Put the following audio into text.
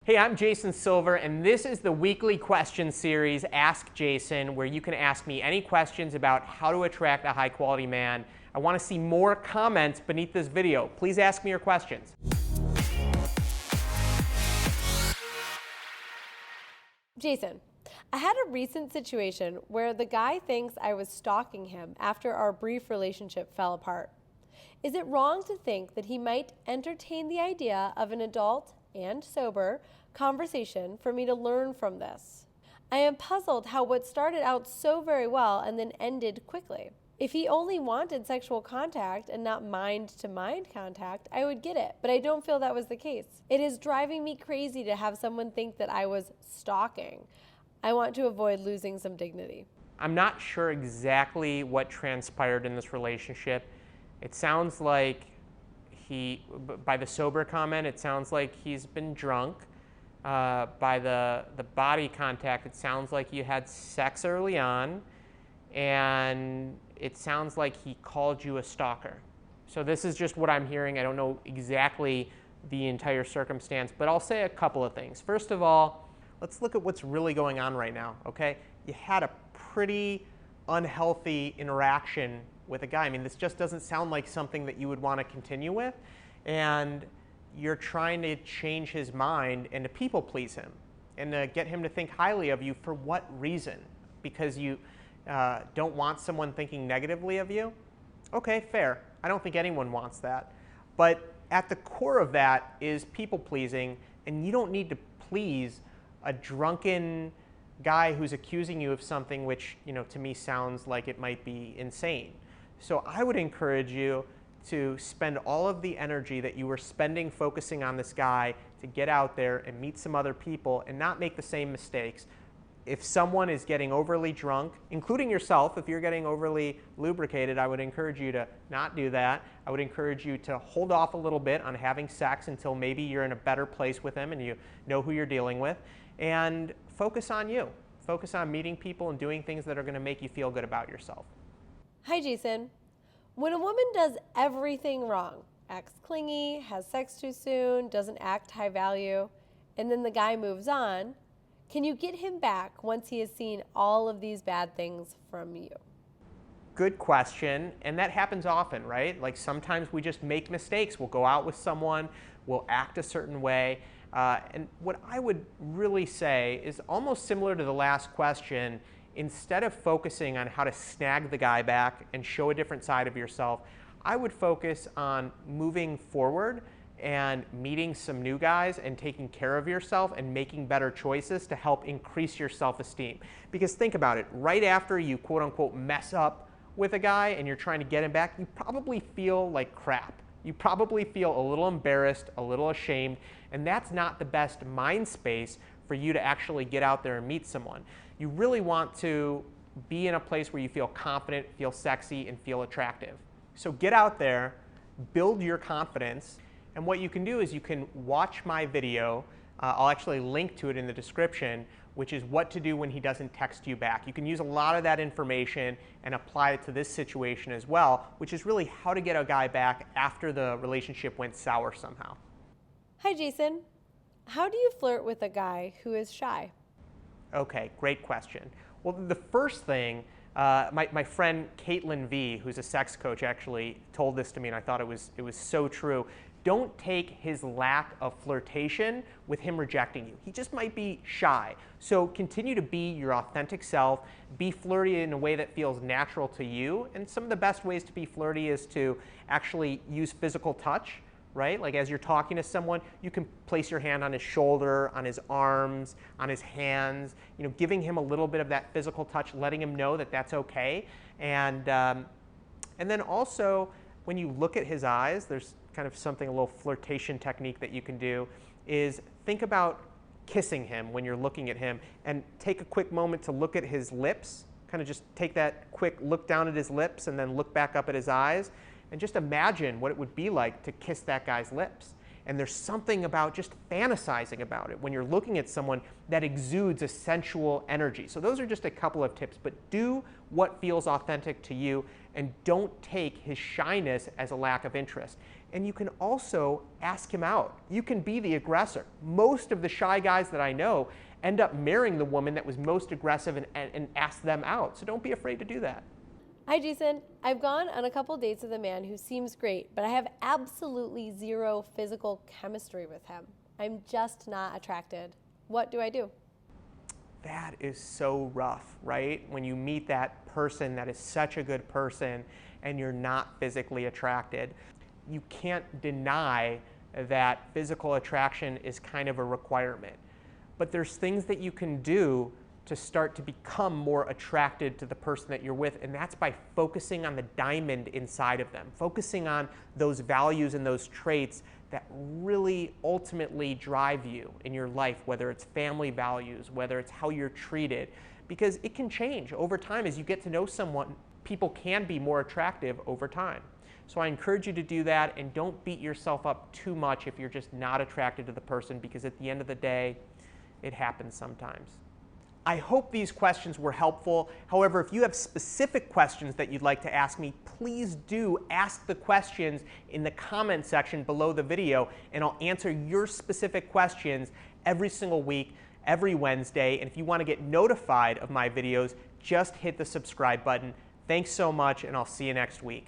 Hey, I'm Jason Silver, and this is the weekly question series, Ask Jason, where you can ask me any questions about how to attract a high-quality man. I want to see more comments beneath this video. Please ask me your questions. Jason, I had a recent situation where the guy thinks I was stalking him after our brief relationship fell apart. Is it wrong to think that he might entertain the idea of an adult and sober conversation for me to learn from this? I am puzzled how what started out so very well and then ended quickly. If he only wanted sexual contact and not mind-to-mind contact, I would get it, but I don't feel that was the case. It is driving me crazy to have someone think that I was stalking. I want to avoid losing some dignity. I'm not sure exactly what transpired in this relationship. It sounds like by the sober comment, it sounds like he's been drunk. By the body contact, it sounds like you had sex early on, and it sounds like he called you a stalker. So this is just what I'm hearing. I don't know exactly the entire circumstance, but I'll say a couple of things. First of all, let's look at what's really going on right now, okay? You had a pretty unhealthy interaction with a guy. I mean, this just doesn't sound like something that you would want to continue with, and you're trying to change his mind and to people please him and to get him to think highly of you. For what reason? Because you don't want someone thinking negatively of you? Okay, fair. I don't think anyone wants that. But at the core of that is people pleasing, and you don't need to please a drunken guy who's accusing you of something which, to me sounds like it might be insane. So I would encourage you to spend all of the energy that you were spending focusing on this guy to get out there and meet some other people and not make the same mistakes. If someone is getting overly drunk, including yourself, if you're getting overly lubricated, I would encourage you to not do that. I would encourage you to hold off a little bit on having sex until maybe you're in a better place with him and you know who you're dealing with, and focus on you. Focus on meeting people and doing things that are going to make you feel good about yourself. Hi, Jason. When a woman does everything wrong, acts clingy, has sex too soon, doesn't act high value, and then the guy moves on, can you get him back once he has seen all of these bad things from you? Good question, and that happens often, right? Like sometimes we just make mistakes. We'll go out with someone, we'll act a certain way, and what I would really say is almost similar to the last question. Instead of focusing on how to snag the guy back and show a different side of yourself, I would focus on moving forward and meeting some new guys and taking care of yourself and making better choices to help increase your self-esteem. Because think about it, right after you quote unquote mess up with a guy and you're trying to get him back, you probably feel like crap. You probably feel a little embarrassed, a little ashamed, and that's not the best mind space for you to actually get out there and meet someone. You really want to be in a place where you feel confident, feel sexy, and feel attractive. So get out there, build your confidence, and what you can do is you can watch my video. I'll actually link to it in the description, which is what to do when he doesn't text you back. You can use a lot of that information and apply it to this situation as well, which is really how to get a guy back after the relationship went sour somehow. Hi, Jason. How do you flirt with a guy who is shy? Okay, great question. Well, the first thing, my friend Caitlin V, who's a sex coach, actually told this to me, and I thought it was so true. Don't take his lack of flirtation with him rejecting you. He just might be shy. So continue to be your authentic self, be flirty in a way that feels natural to you. And some of the best ways to be flirty is to actually use physical touch, right? Like as you're talking to someone, you can place your hand on his shoulder, on his arms, on his hands, giving him a little bit of that physical touch, letting him know that that's okay. And then also, when you look at his eyes, there's kind of something, a little flirtation technique that you can do, is think about kissing him when you're looking at him, and take a quick moment to look at his lips, kind of just take that quick look down at his lips and then look back up at his eyes, and just imagine what it would be like to kiss that guy's lips. And there's something about just fantasizing about it when you're looking at someone that exudes a sensual energy. So those are just a couple of tips, but do what feels authentic to you, and don't take his shyness as a lack of interest. And you can also ask him out. You can be the aggressor. Most of the shy guys that I know end up marrying the woman that was most aggressive and ask them out. So don't be afraid to do that. Hi, Jason. I've gone on a couple dates with a man who seems great, but I have absolutely zero physical chemistry with him. I'm just not attracted. What do I do? That is so rough, right? When you meet that person that is such a good person and you're not physically attracted. You can't deny that physical attraction is kind of a requirement. But there's things that you can do to start to become more attracted to the person that you're with, and that's by focusing on the diamond inside of them, focusing on those values and those traits that really ultimately drive you in your life, whether it's family values, whether it's how you're treated, because it can change over time. As you get to know someone, people can be more attractive over time. So I encourage you to do that, and don't beat yourself up too much if you're just not attracted to the person, because at the end of the day, it happens sometimes. I hope these questions were helpful. However, if you have specific questions that you'd like to ask me, please do ask the questions in the comment section below the video, and I'll answer your specific questions every single week, every Wednesday. And if you want to get notified of my videos, just hit the subscribe button. Thanks so much, and I'll see you next week.